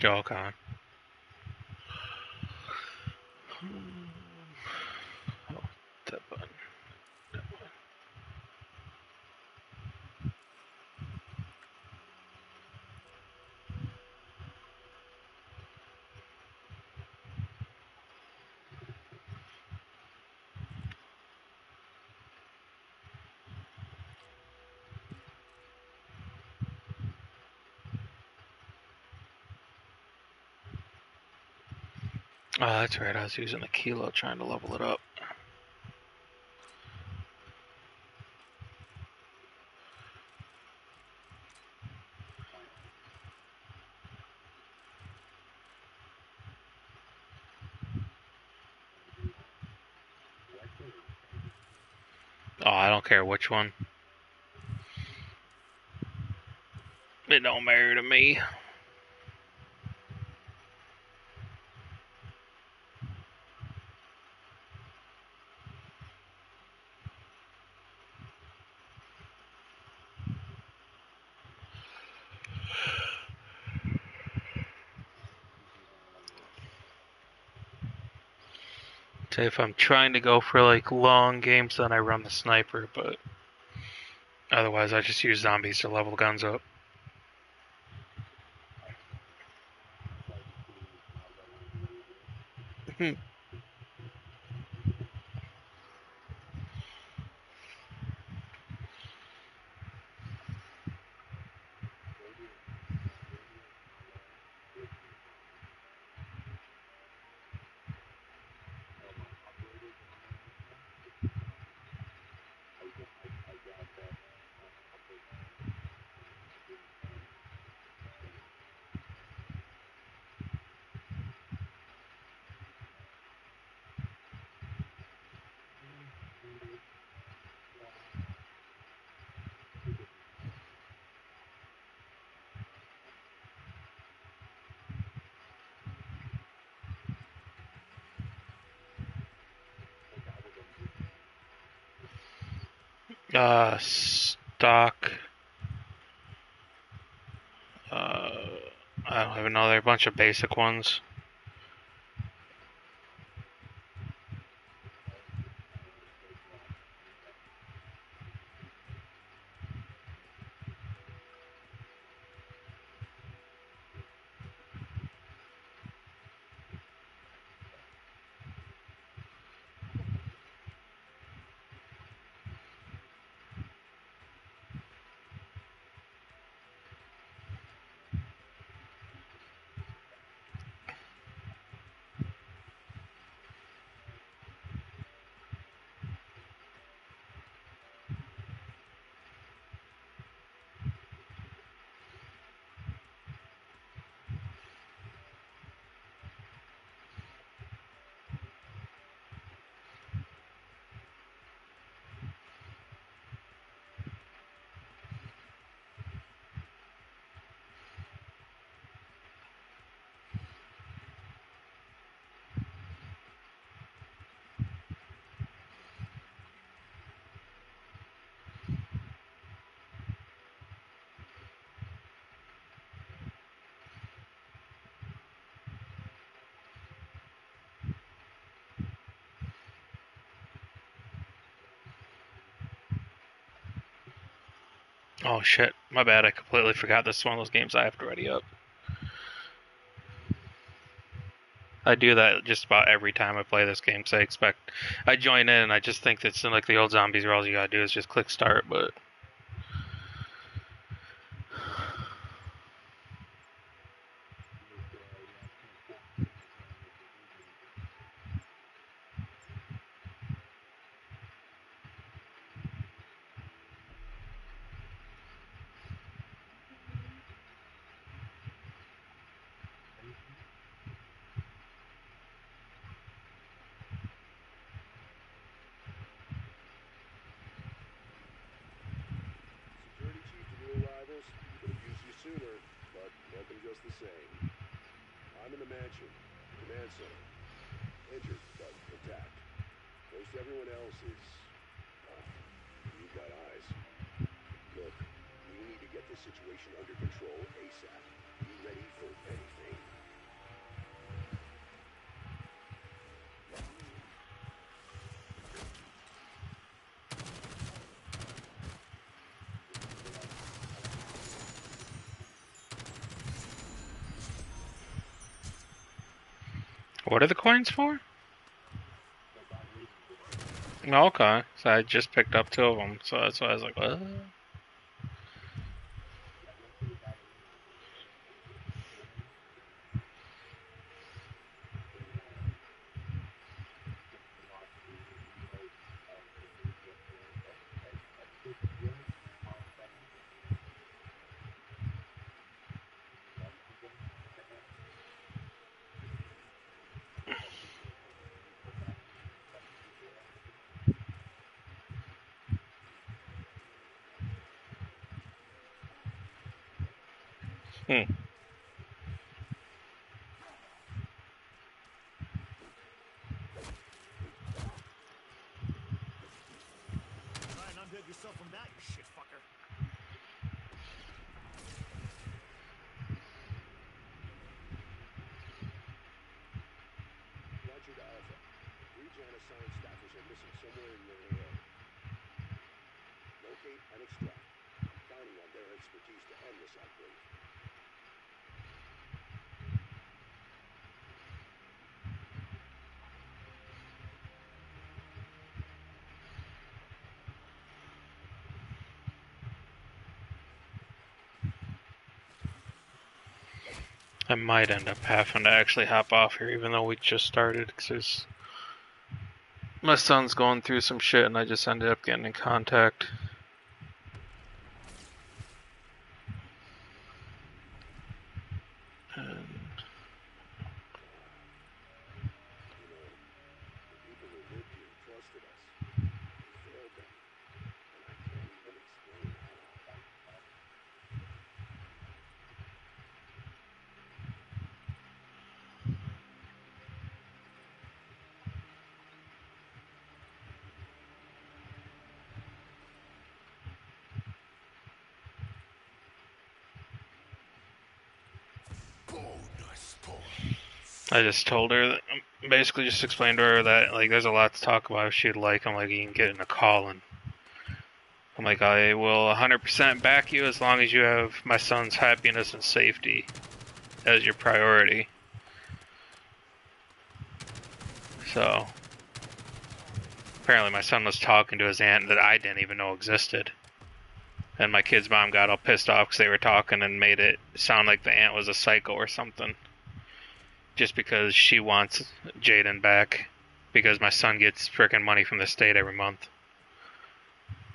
Oh, okay. Oh, that button. Oh, that's right. I was using the kilo trying to level it up. Oh, I don't care which one. It don't matter to me. Say if I'm trying to go for like long games, then I run the sniper, but otherwise I just use zombies to level guns up. Stock. I don't even know. There are a bunch of basic ones. Oh shit, my bad. I completely forgot this is one of those games I have to ready up. I do that just about every time I play this game, because I join in and I just think it's like the old zombies where all you gotta do is just click start, but Security chief to new arrivals. Could have used you sooner, but welcome just the same. I'm in the mansion, command center. Injured, but intact. Most everyone else is... you've got eyes. Look, we need to get this situation under control ASAP. Be ready for anything. What are the coins for? Okay, so I just picked up 2 of them, so that's why I was like, what? Hmm. Try and undead yourself from that, you shit fucker. Roger to Alpha. 3 Janus staffers are missing somewhere in your neighborhood. Locate and extract. I'm counting on their expertise to end this outbreak. I might end up having to actually hop off here, even though we just started, because my son's going through some shit, and I just ended up getting in contact. And You know, the people who lived here trusted us. We failed them. And I can't even explain how. I just told her, that, basically just explained to her that, like, there's a lot to talk about if she'd like. I'm like, you can get in a call, and I'm like, I will 100% back you as long as you have my son's happiness and safety as your priority. So, apparently my son was talking to his aunt that I didn't even know existed. And my kid's mom got all pissed off because they were talking and made it sound like the aunt was a psycho or something. Just because she wants Jaden back. Because my son gets frickin' money from the state every month.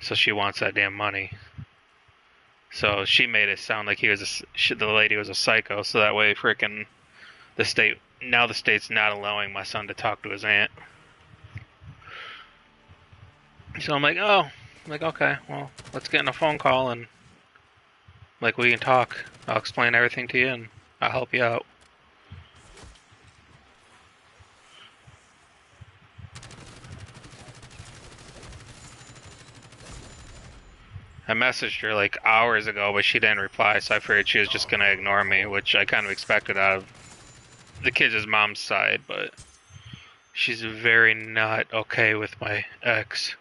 So she wants that damn money. So she made it sound like the lady was a psycho. So that way frickin' the state's not allowing my son to talk to his aunt. So I'm like, okay, well, let's get in a phone call and, like, we can talk. I'll explain everything to you and I'll help you out. I messaged her like hours ago, but she didn't reply, so I figured she was just gonna ignore me, which I kind of expected out of the kids' mom's side, but she's very not okay with my ex.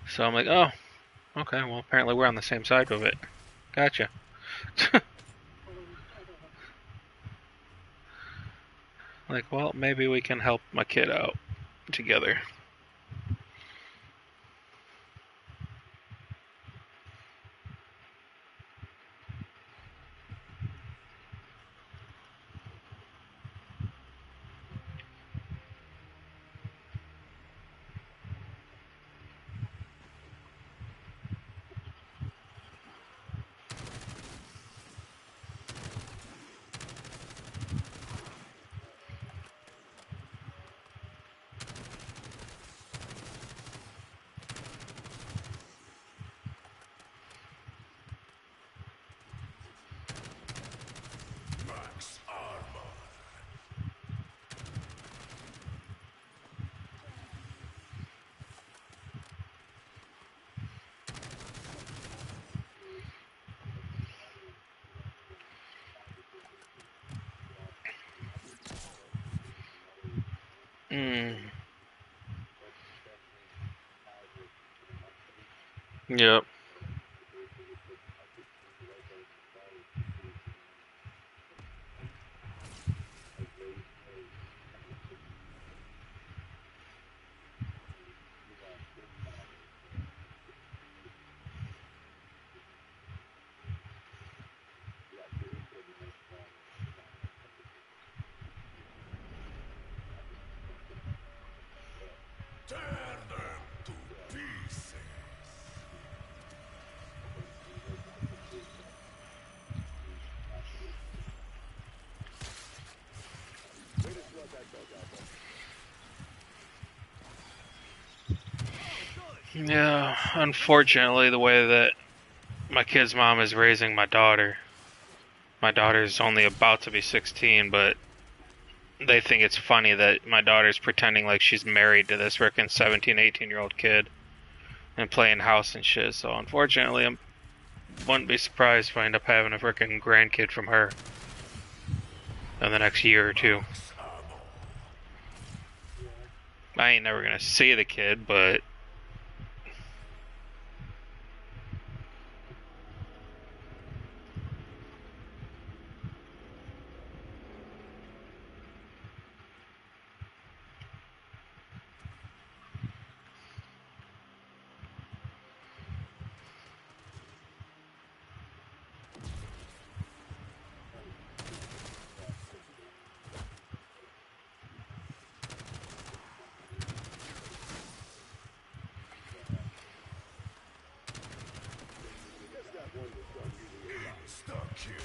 So I'm like, oh, okay, well, apparently we're on the same side of it. Gotcha. Like, well, maybe we can help my kid out together. Max armor. Mm. Yep. Tear them to pieces. Way to slut that coke, Alpha. Yeah, unfortunately, the way that my kid's mom is raising my daughter's only about to be 16, but they think it's funny that my daughter's pretending like she's married to this frickin' 17, 18-year-old kid and playing house and shit. So unfortunately, I wouldn't be surprised if I end up having a frickin' grandkid from her in the next year or two. I ain't never gonna see the kid, but Guess that one will start using AI. Stuck, kid.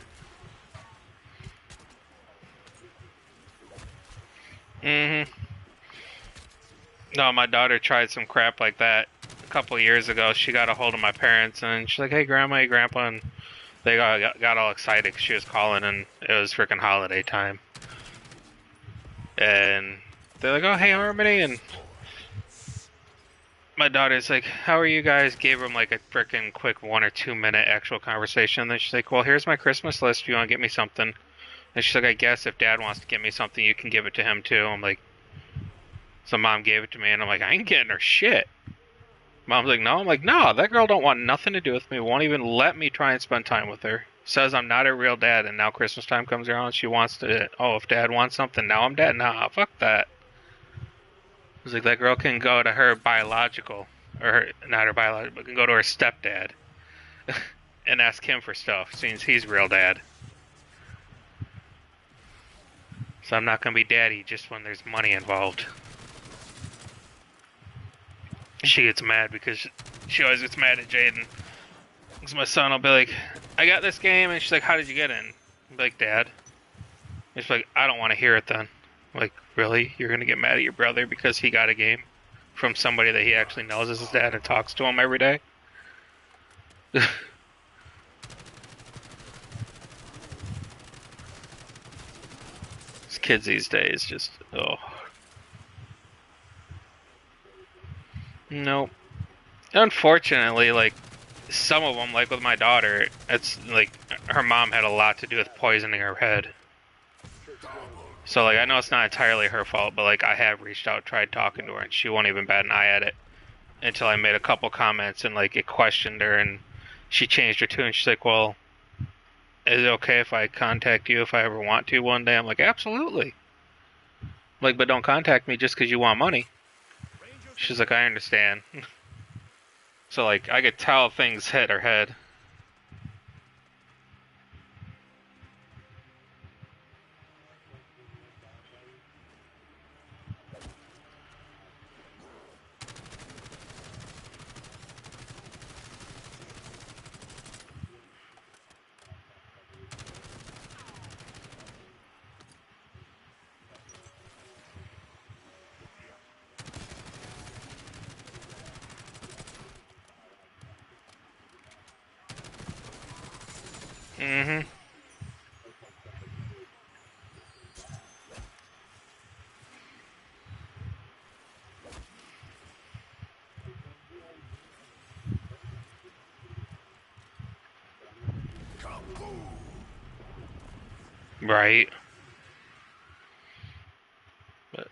no, my daughter tried some crap like that a couple years ago. She got a hold of my parents and she's like, "Hey, grandma, hey, grandpa," and they got all excited because she was calling and it was freaking holiday time. And they're like, "Oh, hey, Harmony," and my daughter's like, "How are you guys?" Gave them like a freaking quick 1 or 2 minute actual conversation. And then she's like, "Well, here's my Christmas list if you want to get me something." And she's like, "I guess if Dad wants to get me something, you can give it to him too." I'm like, so Mom gave it to me, and I'm like, I ain't getting her shit. Mom's like, no. I'm like, no, that girl don't want nothing to do with me. Won't even let me try and spend time with her. Says I'm not a real dad, and now Christmas time comes around, she wants to. Oh, if Dad wants something, now I'm dad. Nah, fuck that. I was like, that girl can go to her biological, or her, not her biological, but can go to her stepdad and ask him for stuff, since he's real dad. So I'm not gonna be daddy just when there's money involved. She gets mad because she always gets mad at Jaden. Because my son will be like, I got this game, and she's like, how did you get in? I'll be like, Dad. And she's like, I don't want to hear it then. I'm like, really? You're gonna get mad at your brother because he got a game from somebody that he actually knows as his dad and talks to him every day? These kids these days just, oh. Nope. Unfortunately, like, some of them, like with my daughter, it's like her mom had a lot to do with poisoning her head. So, like, I know it's not entirely her fault, but, like, I have reached out, tried talking to her, and she won't even bat an eye at it until I made a couple comments and, like, it questioned her, and she changed her tune. She's like, well, is it okay if I contact you if I ever want to one day? I'm like, absolutely. Like, but don't contact me just because you want money. She's like, I understand. So, like, I could tell things hit her head. Mm-hmm. Right. But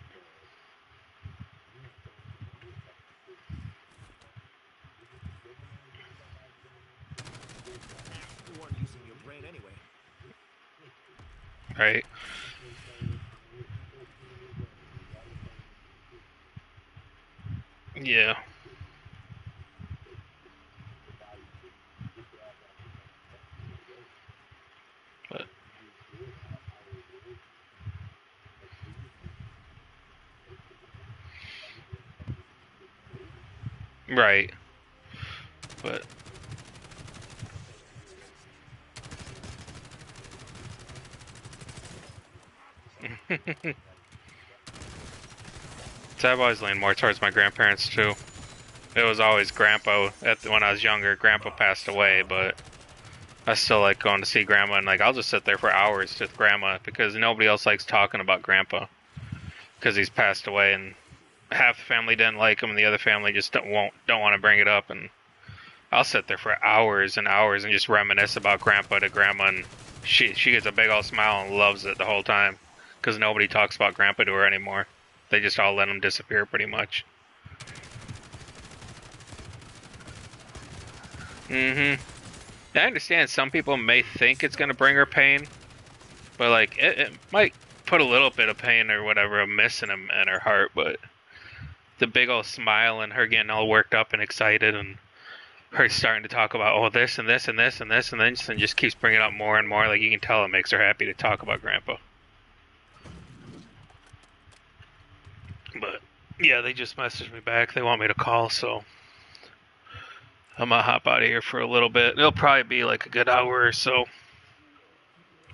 You weren't using your brain anyway. right. Yeah. But Right. But so I've always leaned more towards my grandparents too. It was always Grandpa. When I was younger, Grandpa passed away, but I still like going to see Grandma, and like I'll just sit there for hours with Grandma because nobody else likes talking about Grandpa because he's passed away, and half the family didn't like him, and the other family just don't want to bring it up, and I'll sit there for hours and hours and just reminisce about Grandpa to Grandma, and she gets a big old smile and loves it the whole time because nobody talks about Grandpa to her anymore. They just all let him disappear pretty much. Mm-hmm. I understand some people may think it's gonna bring her pain, but like it might put a little bit of pain or whatever, a miss in her heart. But the big old smile and her getting all worked up and excited, and her starting to talk about this and this and this and this and then just keeps bringing up more and more. Like you can tell it makes her happy to talk about Grandpa. But yeah, they just messaged me back. They want me to call, so I'm gonna hop out of here for a little bit. It'll probably be like a good hour or so,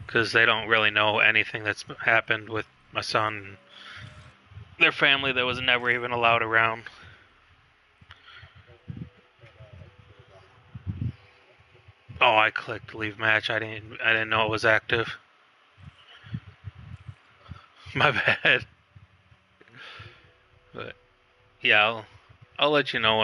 because they don't really know anything that's happened with my son and their family that was never even allowed around. Oh, I clicked leave match. I didn't know it was active. My bad. But yeah, I'll let you know when